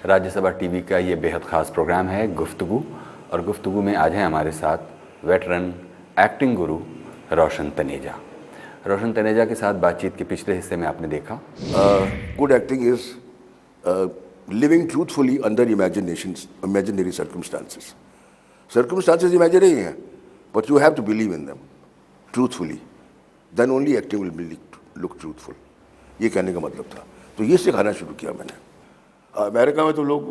Rajya Sabha TV का ये बेहद ख़ास प्रोग्राम है गुफ्तगू, और गुफ्तगू में आज हैं हमारे साथ वेटरन एक्टिंग गुरु रोशन तनेजा। रोशन तनेजा के साथ बातचीत के पिछले हिस्से में आपने देखा Good acting is living truthfully under imaginary circumstances. Circumstances imaginary हैं, but you have to believe in them truthfully. Then only acting will look truthful. ये कहने का मतलब था। तो ये सिखाना शुरू किया मैंने। अमेरिका में तो लोग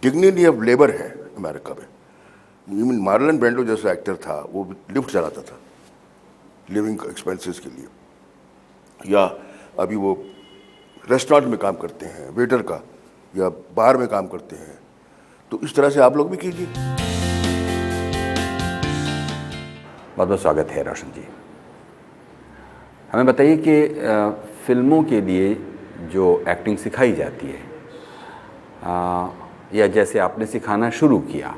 डिग्निटी ऑफ लेबर है अमेरिका में। इवन मार्लन ब्रेंडो जैसा एक्टर था, वो लिफ्ट चलाता था लिविंग एक्सपेंसेस के लिए, या अभी वो रेस्टोरेंट में काम करते हैं वेटर का, या बार में काम करते हैं। तो इस तरह से आप लोग भी कीजिए। बहुत बहुत स्वागत है रोशन जी। हमें बताइए कि फिल्मों के लिए जो एक्टिंग सिखाई जाती है या जैसे आपने सिखाना शुरू किया,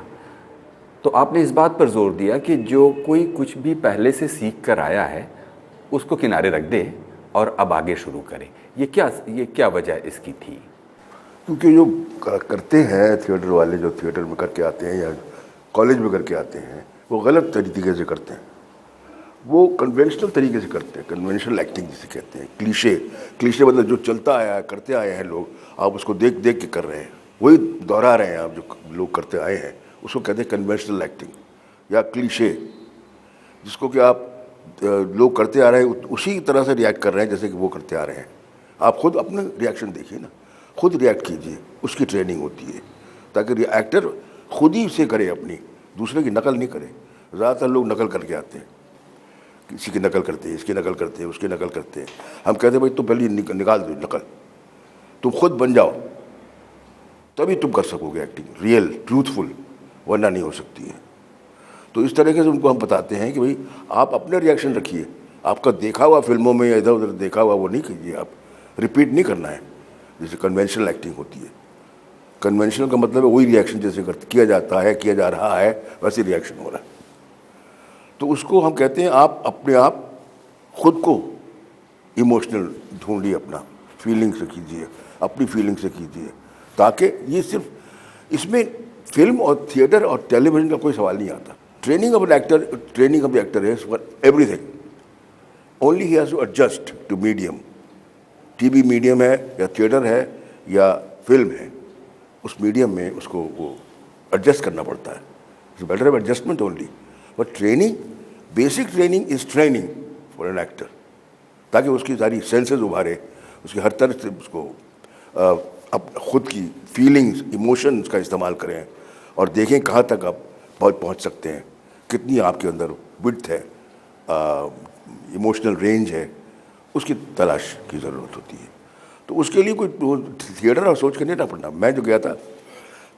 तो आपने इस बात पर जोर दिया कि जो कोई कुछ भी पहले से सीख कर आया है उसको किनारे रख दे और अब आगे शुरू करे। ये क्या वजह इसकी थी? क्योंकि जो करते हैं थिएटर वाले, जो थिएटर में करके आते हैं या कॉलेज में करके आते हैं, वो गलत तरीके से करते हैं। वो कन्वेंशनल तरीके से करते हैं, कन्वेंशनल एक्टिंग जिसे कहते हैं। क्लीशे मतलब जो चलता आया है, करते आए हैं लोग, आप उसको देख देख के कर रहे हैं, वही दोहरा रहे हैं आप, जो लोग करते आए हैं उसको कहते हैं कन्वेंशनल एक्टिंग या क्लीशे, जिसको कि आप लोग करते आ रहे हैं उसी तरह से रिएक्ट कर रहे हैं जैसे कि वो करते आ रहे हैं। आप खुद अपने रिएक्शन देखिए ना, खुद रिएक्ट कीजिए, उसकी ट्रेनिंग होती है ताकि एक्टर खुद ही से करे, अपनी दूसरे की नकल नहीं करे। ज़्यादातर लोग नकल करके आते हैं, किसी की नकल करते हैं, इसकी नकल करते हैं, उसकी नकल करते हैं। हम कहते हैं भाई तुम पहले निकाल दो नकल, तुम खुद बन जाओ, तभी तुम कर सकोगे एक्टिंग रियल ट्रूथफुल, वरना नहीं हो सकती है। तो इस तरीके से उनको हम बताते हैं कि भाई आप अपने रिएक्शन रखिए, आपका देखा हुआ फिल्मों में या इधर उधर देखा हुआ वो नहीं कीजिए, आप रिपीट नहीं करना है जैसे कन्वेंशनल एक्टिंग होती है। कन्वेंशनल का मतलब है वही रिएक्शन जैसे किया जाता है, किया जा रहा है, वैसे रिएक्शन हो रहा है। तो उसको हम कहते हैं आप अपने आप खुद को इमोशनल ढूंढिए, अपना फीलिंग से कीजिए, अपनी फीलिंग से कीजिए, ताकि ये सिर्फ इसमें फिल्म और थिएटर और टेलीविज़न का कोई सवाल नहीं आता। ट्रेनिंग ऑफ द एक्टर है for everything, only he has to adjust to medium. TV medium है या थिएटर है या फिल्म है, उस मीडियम में उसको वो एडजस्ट करना पड़ता है। It's matter of adjustment only. But training, basic training is training for an actor, ताकि उसकी सारी सेंसेस उभारे, उसकी हर तरह से उसको अब खुद की फीलिंग्स, इमोशंस का इस्तेमाल करें और देखें कहाँ तक आप पहुँच सकते हैं, कितनी आपके अंदर विड्थ है, इमोशनल रेंज है, उसकी तलाश की ज़रूरत होती है। तो उसके लिए कोई थिएटर और सोच कर नहीं रहना पड़ना। मैं जो गया था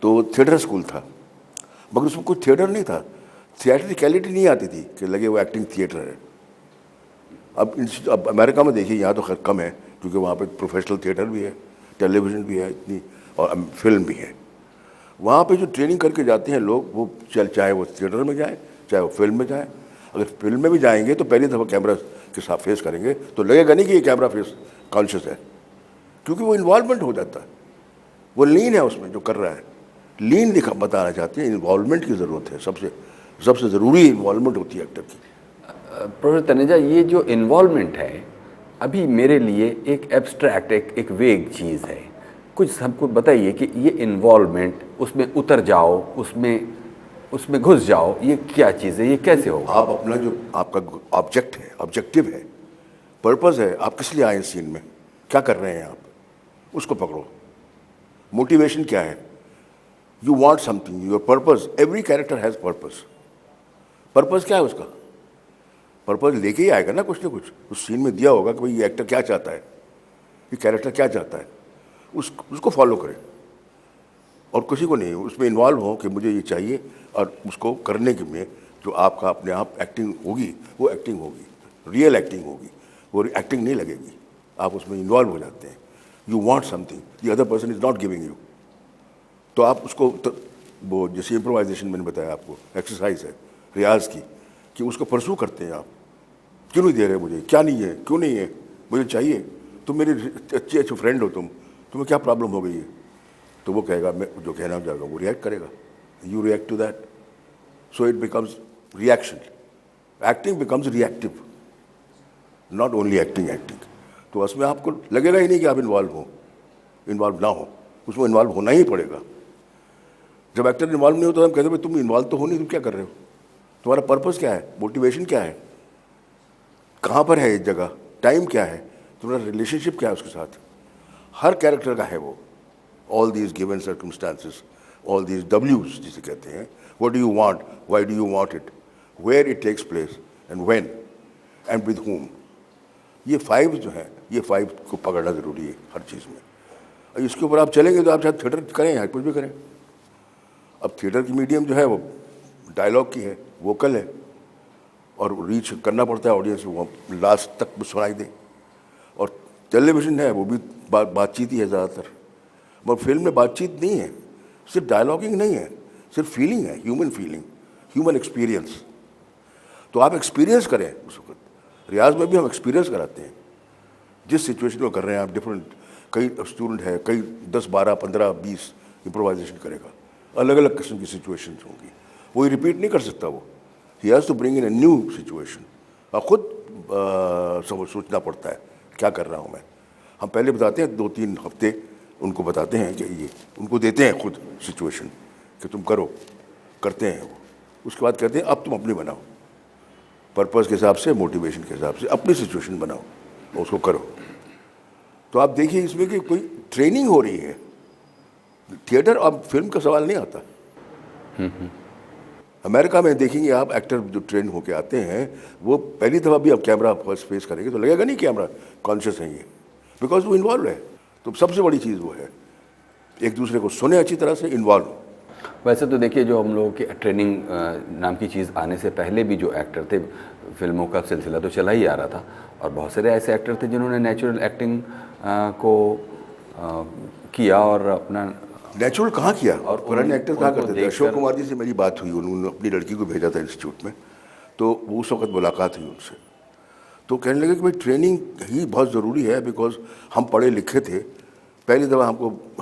तो थिएटर स्कूल था, मगर उसमें कोई थिएटर नहीं था, थिएट्रिकलिटी नहीं आती थी कि लगे वो एक्टिंग थिएटर है। अब अमेरिका में देखिए, यहाँ तो खैर कम है क्योंकि वहाँ पे प्रोफेशनल थिएटर भी है, टेलीविज़न भी है इतनी, और फिल्म भी है। वहाँ पे जो ट्रेनिंग करके जाते हैं लोग, वो चाहे वो थिएटर में जाएँ, चाहे वो फिल्म में जाएँ। अगर फिल्म में भी जाएंगे तो पहली दफ़ा कैमरा के साथ फेस करेंगे तो लगेगा नहीं कि ये कैमरा फेस कॉन्शियस है, क्योंकि वो इन्वॉल्वमेंट हो जाता है, वो लीन है उसमें जो कर रहा है। लीन बताना चाहते हैं, इन्वॉल्वमेंट की ज़रूरत है, सबसे ज़रूरी इन्वॉल्वमेंट होती है एक्टर की। प्रोफेसर तनेजा, ये जो इन्वॉल्वमेंट है अभी मेरे लिए एक एब्स्ट्रैक्ट, एक वेग चीज़ है। कुछ हमको बताइए कि ये इन्वॉल्वमेंट, उसमें उतर जाओ, उसमें घुस जाओ, ये क्या चीज़ है, ये कैसे होगा? आप अपना जो आपका ऑब्जेक्ट है, ऑब्जेक्टिव है, पर्पस है, आप किस लिए आए इस सीन में, क्या कर रहे हैं आप, उसको पकड़ो। मोटिवेशन क्या है? You want something, your purpose. Every character has purpose. Purpose क्या है उसका? पर्पस लेके ही आएगा ना कुछ उस सीन में दिया होगा कि भाई ये एक्टर क्या चाहता है, ये कैरेक्टर क्या चाहता है, उसको फॉलो करें और किसी को नहीं उसमें इन्वॉल्व हो कि मुझे ये चाहिए, और उसको करने के में जो आपका अपने आप एक्टिंग होगी, वो एक्टिंग होगी, रियल एक्टिंग होगी, वो एक्टिंग नहीं लगेगी, आप उसमें इन्वॉल्व हो जाते हैं। You want something, the other person is not giving you, तो आप उसको वो जैसे इम्प्रोवाइजेशन मैंने बताया आपको, एक्सरसाइज है रियाज की, कि उसको परसू करते हैं आप। क्यों नहीं दे रहे मुझे, क्या नहीं है, क्यों नहीं है, मुझे चाहिए, तुम मेरे अच्छे फ्रेंड हो, तुम्हें क्या प्रॉब्लम हो गई है, तो वो कहेगा, मैं जो कहना चाहूँगा वो रिएक्ट करेगा, you react to that, so it becomes reaction, acting becomes reactive, not only acting. तो उसमें आपको लगेगा ही नहीं कि आप इन्वॉल्व ना हो, उसमें इन्वॉल्व होना ही पड़ेगा। जब एक्टर इन्वॉल्व नहीं होता तो हम कहते हैं भाई तुम इन्वॉल्व तो हो नहीं, तुम क्या कर रहे हो, तुम्हारा पर्पस क्या है, मोटिवेशन क्या है, कहाँ पर है ये जगह, टाइम क्या है, तुम्हारा रिलेशनशिप क्या है उसके साथ। हर कैरेक्टर का है वो, all these given circumstances, all these डब्ल्यूज जिसे कहते हैं, what do you want, why do you want it, where it takes place and when and with whom। ये 5 जो है, ये 5 को पकड़ना ज़रूरी है हर चीज़ में। और इसके ऊपर आप चलेंगे तो आप चाहे थिएटर करें या कुछ भी करें। अब थिएटर की मीडियम जो है वो डायलॉग की है, वोकल है, और रीच करना पड़ता है ऑडियंस को, वो लास्ट तक सुनाई दे। और टेलीविज़न है वो भी बातचीत ही है ज़्यादातर, मगर फिल्म में बातचीत नहीं है, सिर्फ डायलॉगिंग नहीं है, सिर्फ फीलिंग है, ह्यूमन फीलिंग, ह्यूमन एक्सपीरियंस। तो आप एक्सपीरियंस करें उस वक्त। रियाज में भी हम एक्सपीरियंस कराते हैं, जिस सिचुएशन को कर रहे हैं आप। डिफरेंट कई स्टूडेंट है, कई 10, 12, 15, 20 इम्प्रोवाइजेशन करेगा, अलग अलग किस्म की सिचुएशंस होंगी, वो रिपीट नहीं कर सकता वो। He has to bring in a new situation. और ख़ुद सोचना पड़ता है क्या कर रहा हूँ मैं। हम पहले बताते हैं 2-3 हफ्ते उनको बताते हैं कि ये उनको देते हैं खुद सिचुएशन कि तुम करो, करते हैं वो। उसके बाद कहते हैं अब तुम अपनी बनाओ, पर्पस के हिसाब से, मोटिवेशन के हिसाब से अपनी सिचुएशन बनाओ और उसको करो। तो आप देखिए इसमें कि कोई ट्रेनिंग हो रही है। थिएटर और फिल्म का सवाल नहीं आता। अमेरिका में देखेंगे आप, एक्टर जो ट्रेन होके आते हैं वो पहली दफ़ा भी अब कैमरा फर्स्ट फेस करेंगे तो लगेगा नहीं कैमरा कॉन्शियस है ये, बिकॉज वो इन्वॉल्व है। तो सबसे बड़ी चीज़ वो है एक दूसरे को सुने अच्छी तरह से, इन्वॉल्व। वैसे तो देखिए, जो हम लोगों के ट्रेनिंग नाम की चीज़ आने से पहले भी जो एक्टर थे, फिल्मों का सिलसिला तो चला ही आ रहा था, और बहुत सारे ऐसे एक्टर थे जिन्होंने नेचुरल एक्टिंग को किया और अपना नेचुरल कहाँ किया, और पुराने एक्टर कहाँ उनको करते थे। अशोक कुमार जी से मेरी बात हुई, उन्होंने अपनी लड़की को भेजा था इंस्टीट्यूट में, तो वो उस वक्त मुलाकात हुई उनसे, तो कहने लगे कि भाई ट्रेनिंग ही बहुत ज़रूरी है, बिकॉज हम पढ़े लिखे थे। पहली दफ़ा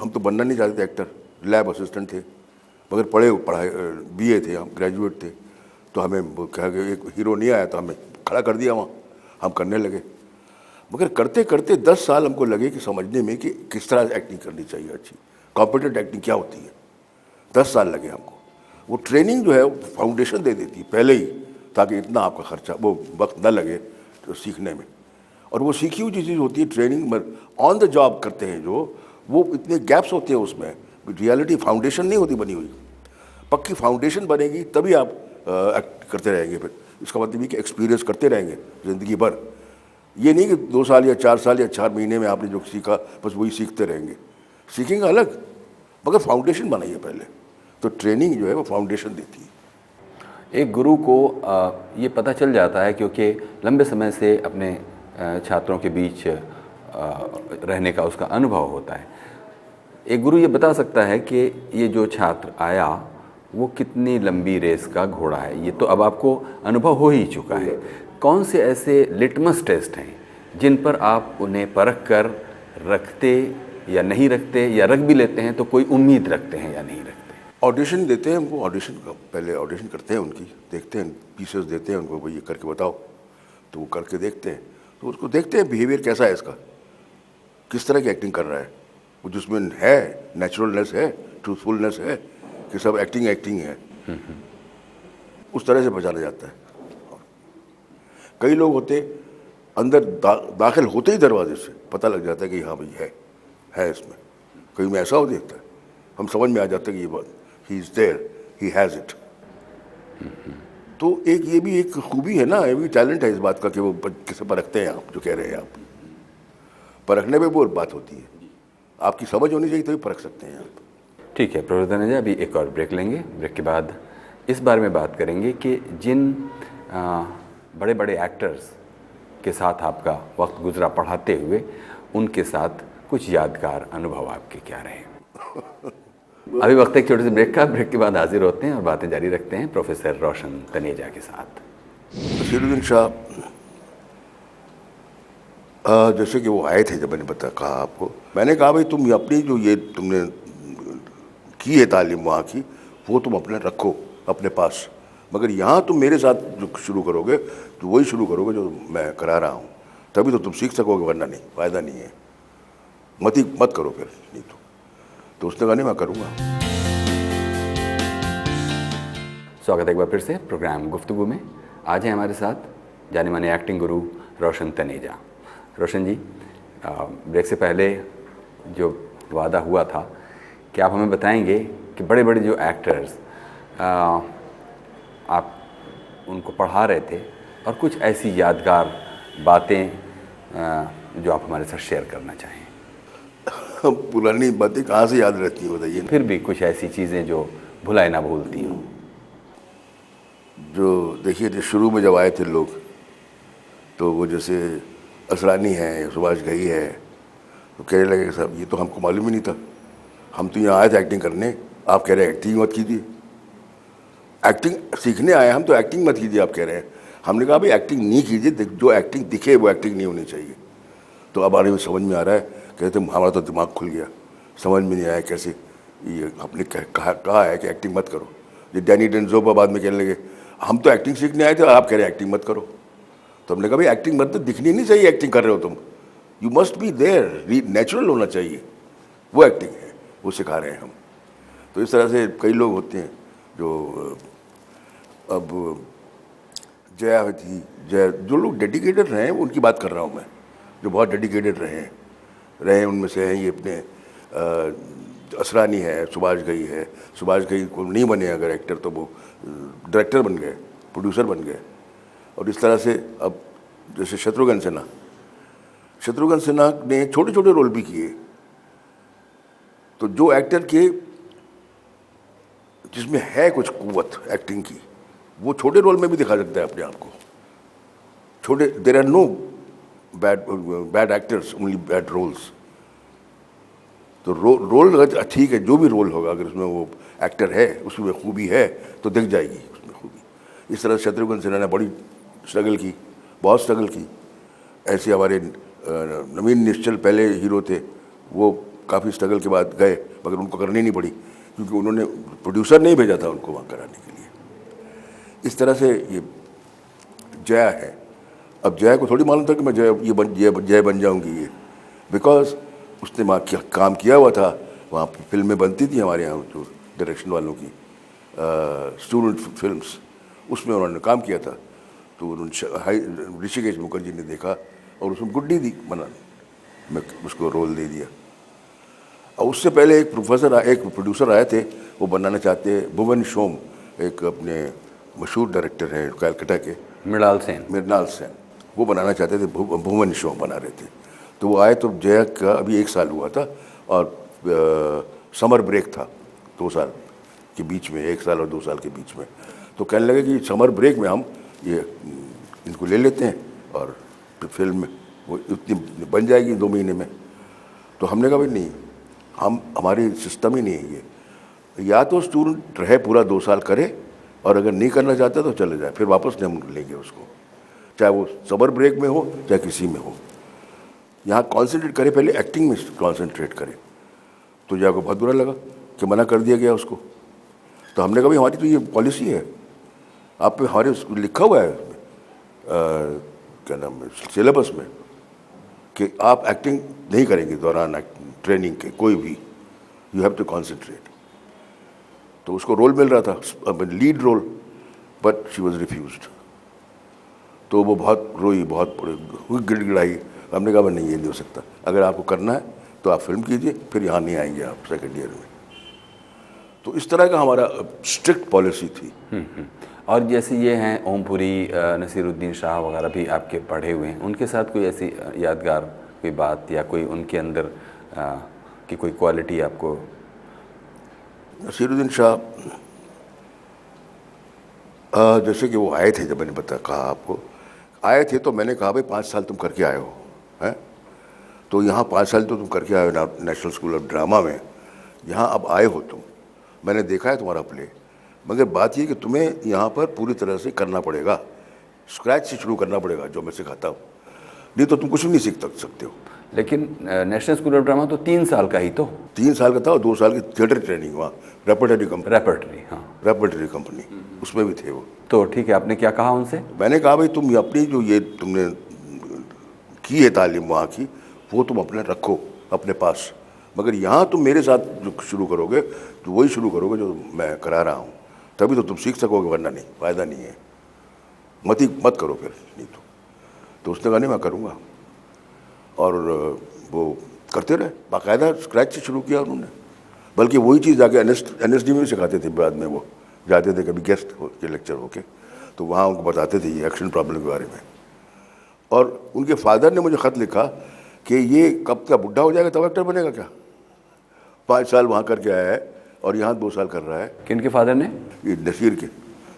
हम तो बनना नहीं चाहते थे एक्टर, लैब असिस्टेंट थे, मगर पढ़ाए BA थे, हम ग्रेजुएट थे। तो हमें वो कहा कि एक हीरो नहीं आया तो हमें खड़ा कर दिया वहाँ, हम करने लगे। मगर करते करते 10 साल हमको लगे कि समझने में कि किस तरह एक्टिंग करनी चाहिए, अच्छी कॉम्पिटेंट एक्टिंग क्या होती है। 10 साल लगे हमको। वो ट्रेनिंग जो है वो फाउंडेशन दे देती है पहले ही, ताकि इतना आपका खर्चा वो वक्त न लगे तो सीखने में। और वो सीखी हुई चीज़ होती है ट्रेनिंग में, ऑन द जॉब करते हैं जो, वो इतने गैप्स होते हैं उसमें, रियलिटी फाउंडेशन नहीं होती बनी हुई। पक्की फाउंडेशन बनेगी तभी आप एक्ट करते रहेंगे। फिर इसका मतलब ये कि एक्सपीरियंस करते रहेंगे ज़िंदगी भर। ये नहीं कि 2 साल या 4 साल या 4 महीने में आपने जो सीखा बस वही सीखते रहेंगे। सीखेंगे अलग, मगर फाउंडेशन बनाइए पहले। तो ट्रेनिंग जो है वो फाउंडेशन देती है। एक गुरु को ये पता चल जाता है, क्योंकि लंबे समय से अपने छात्रों के बीच रहने का उसका अनुभव होता है। एक गुरु ये बता सकता है कि ये जो छात्र आया वो कितनी लंबी रेस का घोड़ा है। ये तो अब आपको अनुभव हो ही चुका है। कौन से ऐसे लिटमस टेस्ट हैं जिन पर आप उन्हें परख कर रखते या नहीं रखते, या रख भी लेते हैं तो कोई उम्मीद रखते हैं या नहीं रखते? ऑडिशन देते हैं उनको, ऑडिशन का पहले ऑडिशन करते हैं उनकी, देखते हैं, पीसेस देते हैं उनको, भाई ये करके बताओ, तो वो करके देखते हैं। तो उसको देखते हैं बिहेवियर कैसा है इसका, किस तरह की एक्टिंग कर रहा है, वो जिसमें है नेचुरलनेस है, ट्रूथफुलनेस है, कि सब एक्टिंग है, उस तरह से पहचाना जाता है। कई लोग होते अंदर दाखिल होते ही दरवाजे से पता लग जाता है कि हाँ भाई है इसमें। कई में ऐसा हो जाता है, हम समझ में आ जाता है कि ये बात, he is there, he has it. तो एक ये भी एक खूबी है ना, ये भी टैलेंट है इस बात का कि वो किसे परखते हैं आप, जो कह रहे हैं आप। परखने पे वो बात होती है, आपकी समझ होनी चाहिए तभी परख सकते हैं आप। ठीक है प्रोफेसर तनेजा, अभी एक और ब्रेक लेंगे। ब्रेक के बाद इस बारे में बात करेंगे कि जिन बड़े बड़े एक्टर्स के साथ आपका वक्त गुजरा पढ़ाते हुए, उनके साथ कुछ यादगार अनुभव आपके क्या रहे। अभी वक्त एक छोटे से ब्रेक का। ब्रेक के बाद हाजिर होते हैं और बातें जारी रखते हैं प्रोफेसर रोशन तनेजा के साथ। नसीरुद्दीन शाह, जैसे कि वो आए थे, जब मैंने कहा आपको, मैंने कहा भाई तुम अपनी जो ये तुमने की है तालीम वहाँ की, वो तुम अपने रखो अपने पास। मगर यहाँ तुम मेरे साथ जो शुरू करोगे तो वही शुरू करोगे जो मैं करा रहा हूँ, तभी तो तुम सीख सकोगे, वरना नहीं, फ़ायदा नहीं है। मत करो फिर, नहीं तो उसने कहा नहीं मैं करूँगा। स्वागत है एक बार फिर से प्रोग्राम गुफ्तगू में। आज है हमारे साथ जाने माने एक्टिंग गुरु रोशन तनेजा। रोशन जी, ब्रेक से पहले जो वादा हुआ था कि आप हमें बताएंगे कि बड़े बड़े जो एक्टर्स आप उनको पढ़ा रहे थे और कुछ ऐसी यादगार बातें जो आप हमारे साथ शेयर करना चाहें। पुरानी बातें कहाँ से याद रहती हैं बताइए। फिर भी कुछ ऐसी चीज़ें जो भुलाए ना भूलती हों। जो देखिए, जो शुरू में जब आए थे लोग, तो वो जैसे असरानी है, सुभाष घई है, तो कहने लगे कि साहब ये तो हमको मालूम ही नहीं था, हम तो यहाँ आए थे एक्टिंग करने, आप कह रहे हैं एक्टिंग मत कीजिए। एक्टिंग सीखने आए हम, तो एक्टिंग मत कीजिए आप कह रहे हैं। हमने कहा भाई एक्टिंग नहीं कीजिए, जो एक्टिंग दिखे वो एक्टिंग नहीं होनी चाहिए। तो अब आने में समझ में आ रहा है, कहते हमारा तो दिमाग खुल गया, समझ में नहीं आया कैसे ये आपने कहा है कि एक्टिंग मत करो। जो डैनी डेंजोपा बाद में कहने लगे हम तो एक्टिंग सीखने आए थे, आप कह रहे हैं एक्टिंग मत करो। तो हमने कहा भाई एक्टिंग मत तो दिखनी नहीं चाहिए, एक्टिंग कर रहे हो तुम, you must be there, natural होना चाहिए, वो एक्टिंग है, वो सिखा रहे हैं हम। तो इस तरह से कई लोग होते हैं जो अब जया थी, जो लोग डेडिकेटेड रहे हैं उनकी बात कर रहा हूँ मैं, जो बहुत डेडिकेटेड रहे उनमें से हैं ये अपने असरानी है, सुभाष घई है। सुभाष घई को नहीं बने अगर एक्टर तो वो डायरेक्टर बन गए, प्रोड्यूसर बन गए। और इस तरह से अब जैसे शत्रुघ्न सिन्हा ने छोटे छोटे रोल भी किए, तो जो एक्टर के जिसमें है कुछ कुव्वत एक्टिंग की, वो छोटे रोल में भी दिखा सकता है अपने आप को। छोटे, there are no bad actors, only bad roles. तो रोल ठीक है, जो भी रोल होगा अगर उसमें वो एक्टर है, उसमें खूबी है तो दिख जाएगी उसमें खूबी। इस तरह शत्रुघ्न सिन्हा ने बड़ी स्ट्रगल की, बहुत स्ट्रगल की। ऐसे हमारे नवीन निश्चल पहले हीरो थे, वो काफ़ी स्ट्रगल के बाद गए, मगर उनको करनी नहीं पड़ी क्योंकि उन्होंने प्रोड्यूसर नहीं भेजा था उनको वहाँ कराने के लिए। इस तरह से ये जया है। अब जया को थोड़ी मालूम था कि मैं जय बन जाऊँगी ये, बिकॉज उसने वहाँ काम किया हुआ था, वहाँ फिल्में बनती थी हमारे यहाँ जो डायरेक्शन वालों की, स्टूडेंट फिल्म्स, उसमें उन्होंने काम किया था। तो उन्होंने ऋषिकेश मुखर्जी ने देखा और उसमें गुड्डी दी बनाने, मैं उसको रोल दे दिया। और उससे पहले एक प्रोड्यूसर आए थे, वो बनाना चाहते हैं, भुवन शोम, एक अपने मशहूर डायरेक्टर हैं कलकत्ता के, मृणाल सेन, वो बनाना चाहते थे, भुवन शोम बना रहे थे। तो वो आए, तो जया का अभी 1 साल हुआ था और समर ब्रेक था 2 साल के बीच में, 1 साल और 2 साल के बीच में। तो कहने लगे कि समर ब्रेक में हम ये इनको ले लेते हैं और फिल्म वो इतनी बन जाएगी 2 महीने में। तो हमने कहा भाई नहीं, हमारी सिस्टम ही नहीं है ये, या तो स्टूडेंट रहे पूरा 2 साल करे, और अगर नहीं करना चाहता तो चले जाए, फिर वापस नहीं हम लेंगे उसको, चाहे वो समर ब्रेक में हो चाहे किसी में हो। यहाँ कॉन्सेंट्रेट करे, पहले एक्टिंग में कॉन्सेंट्रेट करे। तो जया को बहुत बुरा लगा कि मना कर दिया गया उसको। तो हमने कहा भाई हमारी तो ये पॉलिसी है, आप पे हमारे लिखा हुआ है क्या नाम है सिलेबस में कि आप एक्टिंग नहीं करेंगे दौरान ट्रेनिंग के, कोई भी, यू हैव टू कॉन्सेंट्रेट। तो उसको रोल मिल रहा था, lead role, but she was refused. तो वो बहुत रोई, बहुत गिड़गिड़ाई। हमने कहा नहीं, ये नहीं हो सकता, अगर आपको करना है तो आप फिल्म कीजिए, फिर यहाँ नहीं आएंगे आप सेकेंड ईयर में। तो इस तरह का हमारा स्ट्रिक्ट पॉलिसी थी। और जैसे ये हैं ओमपुरी, नसीरुद्दीन शाह वगैरह भी आपके पढ़े हुए हैं, उनके साथ कोई ऐसी यादगार कोई बात या कोई उनके अंदर की कोई क्वालिटी आपको? नसीरुद्दीन शाह जैसे कि वो आए थे, जब मैंने कहा आपको आए थे, तो मैंने कहा भाई 5 साल तुम करके आए हो, हैं, तो यहाँ 5 साल तो तुम करके आए हो नेशनल स्कूल ऑफ ड्रामा में, यहाँ अब आए हो तुम, मैंने देखा है तुम्हारा प्ले, मगर बात ये कि तुम्हें यहाँ पर पूरी तरह से करना पड़ेगा, स्क्रैच से शुरू करना पड़ेगा जो मैं सिखाता हूँ, नहीं तो तुम कुछ भी नहीं सीख सकते हो। लेकिन नेशनल स्कूल ऑफ ड्रामा तो 3 साल का ही तो। 3 साल का था और 2 साल की थिएटर ट्रेनिंग वहाँ रेपर्टरी कंपनी, रेपर्टरी, हाँ। रेपर्टरी कंपनी, उसमें भी थे वो। तो ठीक है, आपने क्या कहा उनसे? मैंने कहा भाई तुम अपनी जो ये तुमने की है तालीम वहाँ की, वो तुम अपने रखो अपने पास, मगर यहाँ तुम मेरे साथ जो शुरू करोगे तो वही शुरू करोगे जो मैं करा रहा हूँ, तभी तो तुम सीख सकोगे, वरना नहीं, फ़ायदा नहीं है, मत करो फिर नहीं तो उसने कहा नहीं मैं करूँगा। और वो करते रहे, बाकायदा स्क्रैच से शुरू किया उन्होंने। बल्कि वही चीज़ जाके NSD में भी सिखाते थे, बाद में वो जाते थे कभी गेस्ट के लेक्चर होके, तो वहाँ उनको बताते थे ये एक्शन प्रॉब्लम के बारे में। और उनके फादर ने मुझे ख़त लिखा कि ये कब क्या बुढ़ा हो जाएगा तब एक्टर बनेगा क्या, 5 साल वहाँ करके आया है और यहाँ 2 साल कर रहा है। किनके फादर ने? ये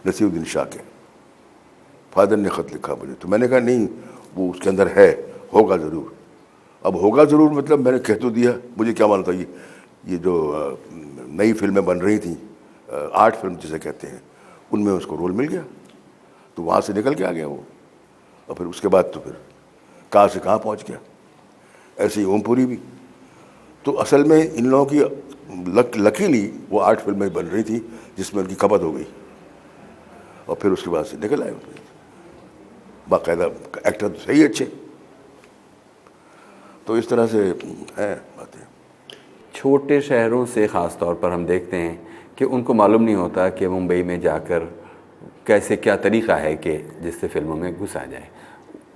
नसीरुद्दीन शाह के फादर ने ख़त लिखा मुझे। तो मैंने कहा नहीं, वो उसके अंदर है, होगा ज़रूर। अब होगा ज़रूर मतलब मैंने कह तो दिया, मुझे क्या मालूम था ये जो नई फिल्में बन रही थी, आर्ट फिल्म जिसे कहते हैं, उनमें उसको रोल मिल गया, तो वहाँ से निकल के आ गया वो। और फिर उसके बाद तो फिर कहाँ से कहाँ पहुँच गया। ऐसे ही ओमपुरी भी। तो असल में इन लोगों की लकीली वो आर्ट फिल्में बन रही थी जिसमें उनकी खपत हो गई, और फिर उसके बाद से निकल आए बाकायदा एक्टर तो सही अच्छे। तो इस तरह से है बातें। छोटे शहरों से ख़ास तौर पर हम देखते हैं कि उनको मालूम नहीं होता कि मुंबई में जाकर कैसे क्या तरीक़ा है कि जिससे फिल्मों में घुसा जाए।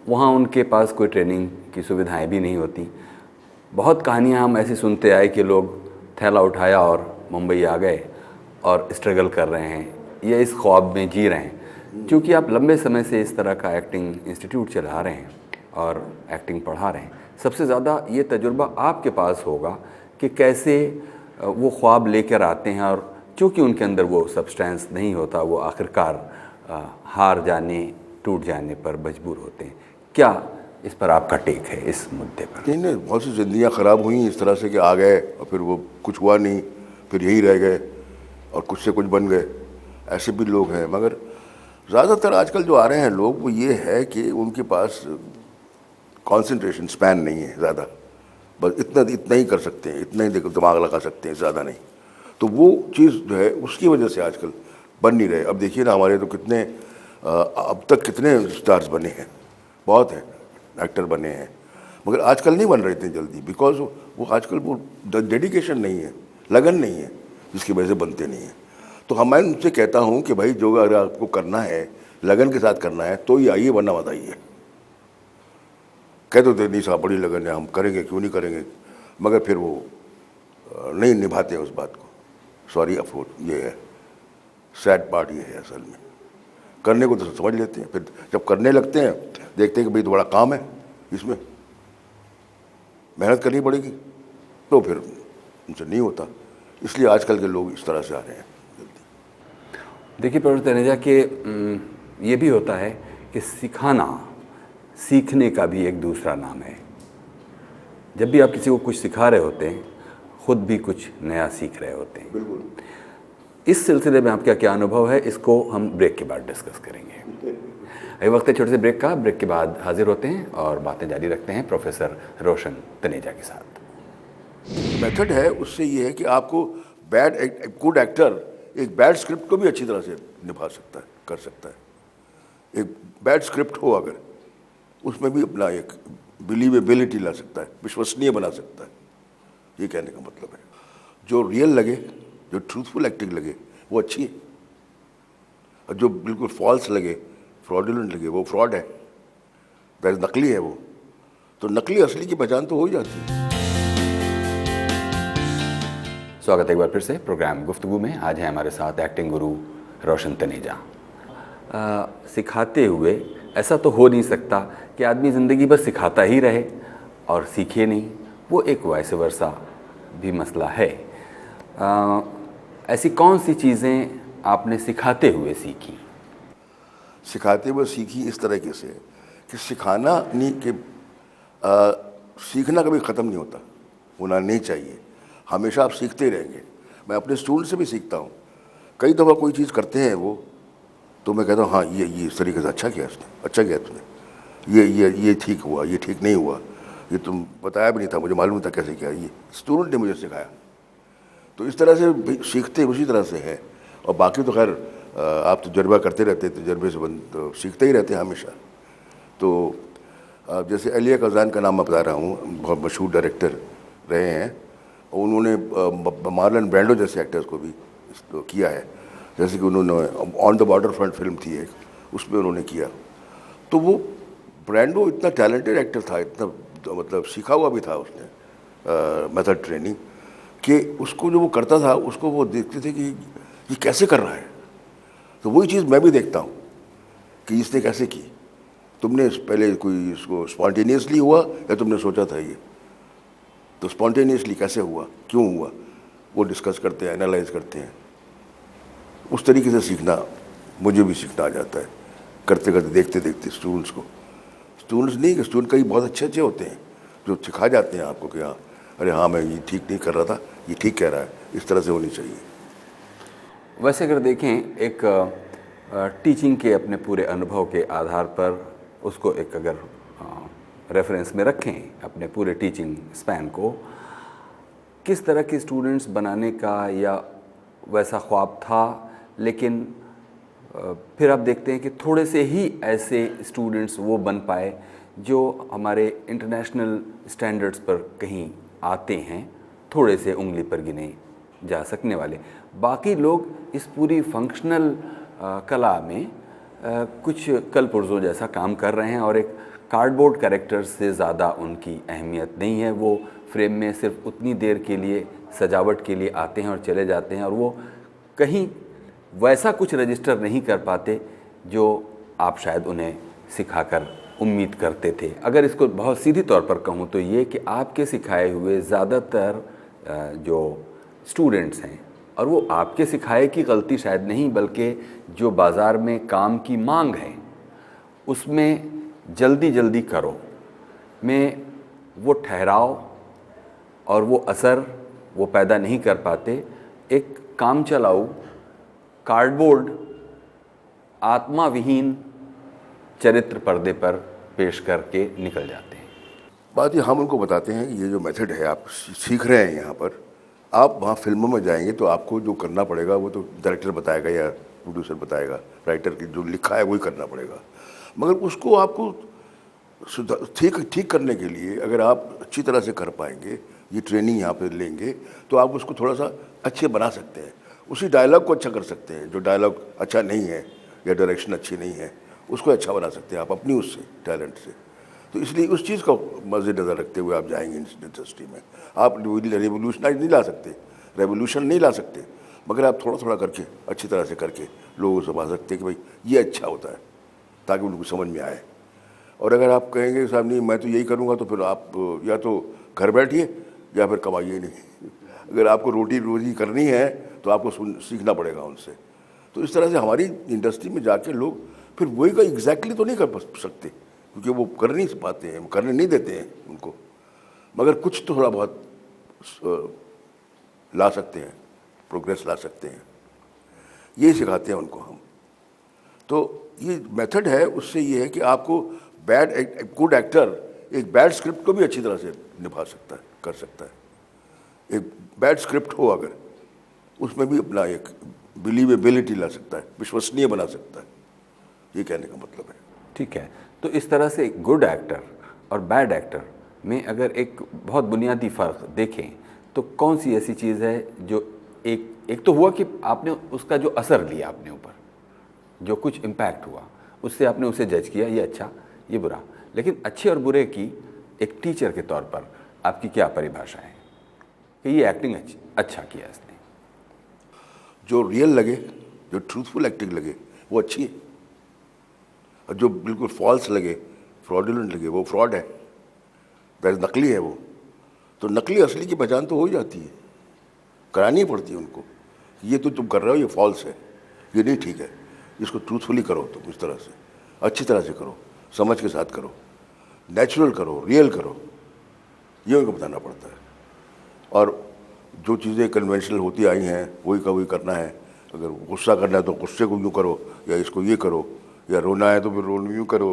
वहाँ उनके पास कोई ट्रेनिंग की सुविधाएं भी नहीं होती। बहुत कहानियाँ हम ऐसे सुनते आए कि लोग थैला उठाया और मुंबई आ गए और स्ट्रगल कर रहे हैं या इस ख्वाब में जी रहे हैं। क्योंकि आप लंबे समय से इस तरह का एक्टिंग इंस्टीट्यूट चला रहे हैं और एक्टिंग पढ़ा रहे हैं, सबसे ज़्यादा ये तजुर्बा आपके पास होगा कि कैसे वो ख्वाब लेकर आते हैं, और क्योंकि उनके अंदर वो सब्सटेंस नहीं होता, वो आखिरकार हार जाने, टूट जाने पर मजबूर होते हैं। क्या इस पर आपका टेक है इस मुद्दे पर? नहीं, बहुत सी ज़िंदगियाँ ख़राब हुई इस तरह से कि आ गए और फिर वो कुछ हुआ नहीं, फिर यही रह गए और कुछ से कुछ बन गए, ऐसे भी लोग हैं। मगर ज़्यादातर आजकल जो आ रहे हैं लोग, वो ये है कि उनके पास कंसंट्रेशन स्पैन नहीं है ज़्यादा, बस इतना ही कर सकते हैं, इतना ही दिमाग लगा सकते हैं, ज़्यादा नहीं। तो वो चीज़ जो है उसकी वजह से आजकल बन नहीं रहे। अब देखिए ना, हमारे तो कितने अब तक कितने स्टार्स बने हैं, बहुत हैं एक्टर बने हैं, मगर आजकल नहीं बन रहे इतनी जल्दी, बिकॉज वो आजकल वो डेडिकेशन नहीं है, लगन नहीं है, जिसकी वजह से बनते नहीं हैं। तो मैं उनसे कहता हूँ कि भाई जो अगर आपको करना है, लगन के साथ करना है तो ही आइए, वरना मत आइए। कह दो नहीं साहब बड़ी लगन है, हम करेंगे, क्यों नहीं करेंगे, मगर फिर वो नहीं निभाते उस बात को। सॉरी, अफोर्ड ये है, सैड पार्ट ये है। असल में करने को तो समझ लेते हैं, फिर जब करने लगते हैं देखते हैं कि भाई तो बड़ा काम है, इसमें मेहनत करनी पड़ेगी, तो फिर उनसे नहीं होता। इसलिए आजकल के लोग इस तरह से आ रहे हैं। देखिए प्रोफेसर तनेजा के ये भी होता है कि सिखाना, सीखने का भी एक दूसरा नाम है। जब भी आप किसी को कुछ सिखा रहे होते हैं, खुद भी कुछ नया सीख रहे होते हैं। बिल्कुल। इस सिलसिले में आपका क्या अनुभव है, इसको हम ब्रेक के बाद डिस्कस करेंगे। अभी वक्त है छोटे से ब्रेक का। ब्रेक के बाद हाजिर होते हैं और बातें जारी रखते हैं प्रोफेसर रोशन तनेजा के साथ। मेथड है उससे ये है कि आपको गुड एक्टर एक बैड स्क्रिप्ट को भी अच्छी तरह से निभा सकता है, कर सकता है। एक बैड स्क्रिप्ट हो अगर, उसमें भी अपना एक बिलीवेबिलिटी ला सकता है, विश्वसनीय बना सकता है। ये कहने का मतलब है, जो रियल लगे, जो ट्रूथफुल एक्टिंग लगे वो अच्छी है, और जो बिल्कुल फॉल्स लगे, फ्रॉडुलेंट लगे, वो फ्रॉड है, दैट नकली है वो। तो नकली असली की पहचान तो हो ही जाती है। स्वागत है एक बार फिर से प्रोग्राम गुफ्तगू में। आज है हमारे साथ एक्टिंग गुरु रोशन तनेजा। सिखाते हुए ऐसा तो हो नहीं सकता कि आदमी ज़िंदगी भर सिखाता ही रहे और सीखे नहीं, वो एक वाइस वर्सा भी मसला है। ऐसी कौन सी चीज़ें आपने सिखाते हुए सीखी? सिखाते हुए सीखी इस तरीके से कि सिखाना नहीं कि सीखना कभी ख़त्म नहीं होता, होना नहीं चाहिए, हमेशा आप सीखते ही रहेंगे। मैं अपने स्टूडेंट से भी सीखता हूँ। कई दफ़ा कोई चीज़ करते हैं वो, तो मैं कहता हूँ हाँ ये इस तरीके से अच्छा किया उसने, अच्छा किया तुमने, ये ठीक हुआ, ये ठीक नहीं हुआ। ये तुम बताया भी नहीं था, मुझे मालूम था कैसे किया, ये स्टूडेंट ने मुझे सिखाया। तो इस तरह से भी सीखते उसी तरह से है। और बाकी तो खैर आप तजुर्बा करते रहते, तजुर्बे से तो सीखते ही रहते हैं हमेशा। तो जैसे अलिया कज़ान का नाम मैं बता रहा हूँ, बहुत मशहूर डायरेक्टर रहे हैं, और उन्होंने मार्लन ब्रैंडो जैसे एक्टर्स को भी किया है। जैसे कि उन्होंने on the border front film थी एक, उसमें उन्होंने किया। तो वो ब्रैंडो इतना टैलेंटेड एक्टर था, इतना मतलब सीखा हुआ भी था उसने मेथड ट्रेनिंग, कि उसको जो वो करता था उसको वो देखते थे कि ये कैसे कर रहा है। तो वही चीज़ मैं भी देखता हूँ कि इसने कैसे की। तुमने पहले कोई इसको स्पॉन्टेनियसली हुआ या तुमने सोचा था ये? तो स्पॉन्टेनियसली कैसे हुआ, क्यों हुआ, वो डिस्कस करते हैं, एनालाइज करते हैं। उस तरीके से सीखना मुझे भी सीखना आ जाता है, करते करते, देखते देखते। स्टूडेंट्स नहीं, कि स्टूडेंट कई बहुत अच्छे अच्छे होते हैं जो सिखा जाते हैं आपको कि हाँ, अरे हाँ मैं ये ठीक नहीं कर रहा था, ये ठीक कह रहा है, इस तरह से होनी चाहिए। वैसे अगर देखें, एक टीचिंग के अपने पूरे अनुभव के आधार पर उसको एक अगर रेफरेंस में रखें अपने पूरे टीचिंग स्पैन को, किस तरह के स्टूडेंट्स बनाने का या वैसा ख्वाब था, लेकिन फिर आप देखते हैं कि थोड़े से ही ऐसे स्टूडेंट्स वो बन पाए जो हमारे इंटरनेशनल स्टैंडर्ड्स पर कहीं आते हैं, थोड़े से उंगली पर गिने जा सकने वाले। बाकी लोग इस पूरी फंक्शनल कला में कुछ कलपुर्जों जैसा काम कर रहे हैं, और एक कार्डबोर्ड कैरेक्टर से ज़्यादा उनकी अहमियत नहीं है। वो फ्रेम में सिर्फ उतनी देर के लिए सजावट के लिए आते हैं और चले जाते हैं, और वो कहीं वैसा कुछ रजिस्टर नहीं कर पाते जो आप शायद उन्हें सिखाकर उम्मीद करते थे। अगर इसको बहुत सीधी तौर पर कहूँ तो ये कि आपके सिखाए हुए ज़्यादातर जो स्टूडेंट्स हैं, और वो आपके सिखाए की गलती शायद नहीं, बल्कि जो बाज़ार में काम की मांग है उसमें जल्दी जल्दी करो में वो ठहराव और वो असर वो पैदा नहीं कर पाते। एक काम चलाऊ कार्डबोर्ड आत्मा विहीन चरित्र पर्दे पर पेश करके निकल जाते हैं। बात ये, हम उनको बताते हैं कि ये जो मेथड है आप सीख रहे हैं यहाँ पर, आप वहाँ फिल्मों में जाएंगे तो आपको जो करना पड़ेगा वो तो डायरेक्टर बताएगा या प्रोड्यूसर बताएगा, राइटर की जो लिखा है वही करना पड़ेगा। मगर उसको आपको ठीक करने के लिए अगर आप अच्छी तरह से कर पाएंगे, ये ट्रेनिंग यहाँ पे लेंगे, तो आप उसको थोड़ा सा अच्छे बना सकते हैं। उसी डायलॉग को अच्छा कर सकते हैं, जो डायलॉग अच्छा नहीं है या डायरेक्शन अच्छी नहीं है उसको अच्छा बना सकते हैं आप अपनी उससे टैलेंट से। तो इसलिए उस चीज़ का मद्देनज़र रखते हुए आप जाएंगे इंडस्ट्री में। आप रेवोल्यूशनाइज नहीं ला सकते, रेवोल्यूशन नहीं ला सकते, मगर आप थोड़ा थोड़ा करके अच्छी तरह से करके लोगों को समझा सकते हैं कि भाई ये अच्छा होता है, ताकि उनको समझ में आए। और अगर आप कहेंगे साहब नहीं मैं तो यही करूँगा, तो फिर आप या तो घर बैठिए या फिर कमाइए नहीं। अगर आपको रोटी रोजी करनी है तो आपको सीखना पड़ेगा उनसे। तो इस तरह से हमारी इंडस्ट्री में जाके लोग फिर वही का एग्जैक्टली तो नहीं कर सकते, क्योंकि वो कर नहीं पाते हैं, करने नहीं देते हैं उनको, मगर कुछ तो थोड़ा बहुत ला सकते हैं, प्रोग्रेस ला सकते हैं, ये सिखाते हैं उनको हम। तो ये मेथड है, उससे ये है कि आपको गुड एक्टर एक बैड स्क्रिप्ट को भी अच्छी तरह से निभा सकता है, कर सकता है। एक बैड स्क्रिप्ट हो अगर, उसमें भी अपना एक बिलीवेबिलिटी ला सकता है, विश्वसनीय बना सकता है, ये कहने का मतलब है। ठीक है, तो इस तरह से गुड एक्टर और बैड एक्टर में अगर एक बहुत बुनियादी फ़र्क देखें तो कौन सी ऐसी चीज़ है जो एक तो हुआ कि आपने उसका जो असर लिया अपने ऊपर, जो कुछ इम्पैक्ट हुआ, उससे आपने उसे जज किया ये अच्छा ये बुरा, लेकिन अच्छे और बुरे की एक टीचर के तौर पर आपकी क्या परिभाषा है कि ये एक्टिंग अच्छा किया इसने? जो रियल लगे, जो ट्रूथफुल एक्टिंग लगे वो अच्छी है, और जो बिल्कुल फॉल्स लगे, फ्रॉडुलेंट लगे, वो फ्रॉड है, वैसे नकली है वो। तो नकली असली की पहचान तो हो ही जाती है, करानी पड़ती है उनको, ये तो तुम कर रहे हो ये फॉल्स है, ये नहीं ठीक है, इसको ट्रूथफुली करो, तुम इस तरह से अच्छी तरह से करो, समझ के साथ करो, नेचुरल करो, रियल करो, ये उनको बताना पड़ता है। और जो चीज़ें कन्वेंशनल होती आई हैं वही का वही करना है। अगर गुस्सा करना है तो गुस्से को यूँ करो, या इसको ये करो, या रोना है तो फिर रोना यूँ करो,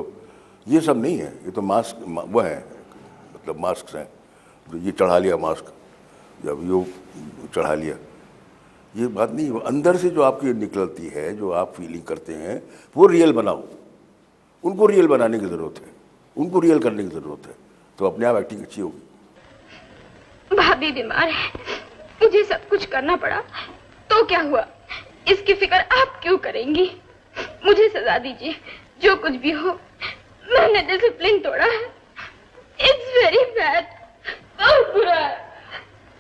ये सब नहीं है। ये तो मास्क वो है, मतलब मास्क हैं, तो ये चढ़ा लिया मास्क, जब यो चढ़ा लिया, ये बात नहीं। वो अंदर से जो आपकी निकलती है, जो आप फीलिंग करते हैं, वो रियल बनाओ। उनको रियल बनाने की ज़रूरत है, उनको रियल करने की ज़रूरत है, तो अपने आप एक्टिंग अच्छी होगी। भाभी बीमार है, मुझे सब कुछ करना पड़ा, तो क्या हुआ? इसकी फिक्र आप क्यों करेंगी? मुझे सजा दीजिए, जो कुछ भी हो। मैंने डिसिप्लिन तोड़ा है, इट्स वेरी बैड, बहुत बुरा है।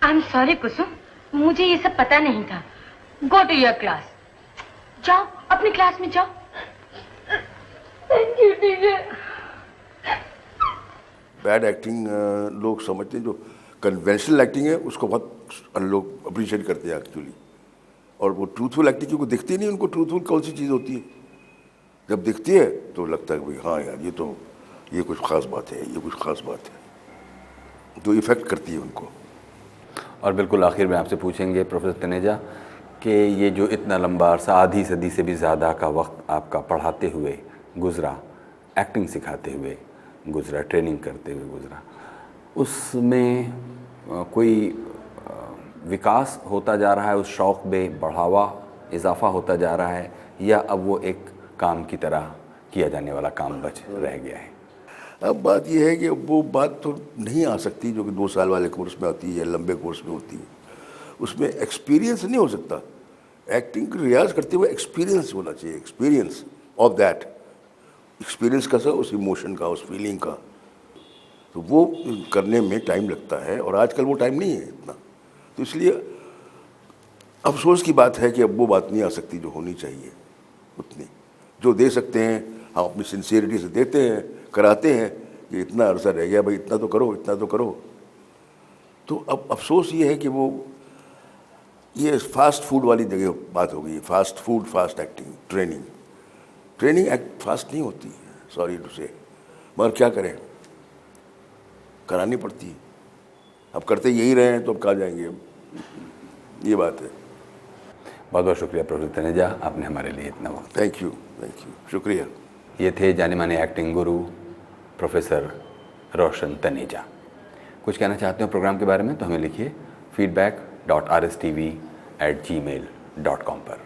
आई एम सॉरी कुसुम, मुझे ये सब पता नहीं था। गो टू योर क्लास, जाओ अपनी क्लास में जाओ। Thank you teacher. Bad acting लोग समझते हैं, जो कन्वेंशनल एक्टिंग है उसको बहुत लोग अप्रिशिएट करते हैं एक्चुअली। और वो ट्रूथफुल एक्टिंग क्योंकि दिखती नहीं उनको, ट्रूथफुल कौन सी चीज़ होती है, जब दिखती है तो लगता है कि भाई हाँ यार ये कुछ ख़ास बात है, ये कुछ ख़ास बात है, तो इफ़ेक्ट करती है उनको। और बिल्कुल आखिर में आपसे पूछेंगे प्रोफेसर तनेजा कि ये जो इतना लंबा अरसा, आधी सदी से भी ज़्यादा का वक्त आपका पढ़ाते हुए गुज़रा, एक्टिंग सिखाते हुए गुज़रा, ट्रेनिंग करते हुए गुज़रा, उसमें कोई विकास होता जा रहा है, उस शौक़ में बढ़ावा, इजाफ़ा होता जा रहा है, या अब वो एक काम की तरह किया जाने वाला काम बच रह गया है? अब बात यह है कि वो बात तो नहीं आ सकती जो कि 2 साल वाले कोर्स में होती है या लंबे कोर्स में होती है। उसमें एक्सपीरियंस नहीं हो सकता। एक्टिंग का रियाज करते हुए एक्सपीरियंस होना चाहिए, एक्सपीरियंस ऑफ दैट, एक्सपीरियंस का, उस इमोशन का, उस फीलिंग का, तो वो करने में टाइम लगता है, और आजकल वो टाइम नहीं है इतना। तो इसलिए अफसोस की बात है कि अब वो बात नहीं आ सकती जो होनी चाहिए उतनी। जो दे सकते हैं हम अपनी सिंसियरिटी से देते हैं, कराते हैं कि इतना अरसा रह गया भाई, इतना तो करो, इतना तो करो। तो अब अफसोस ये है कि वो ये फास्ट फूड वाली जगह बात हो गई है, fast food, fast acting, training act fast नहीं होती है, सॉरी टू से, मगर क्या करें, करानी पड़ती है। अब करते यही रहे हैं तो अब कहाँ जाएंगे हम, ये बात है। बहुत बहुत शुक्रिया प्रोफेसर तनेजा, आपने हमारे लिए इतना वक्त। थैंक यू, शुक्रिया। ये थे जाने माने एक्टिंग गुरु प्रोफेसर रोशन तनेजा। कुछ कहना चाहते हो प्रोग्राम के बारे में तो हमें लिखिए feedback.rstv@gmail.com पर।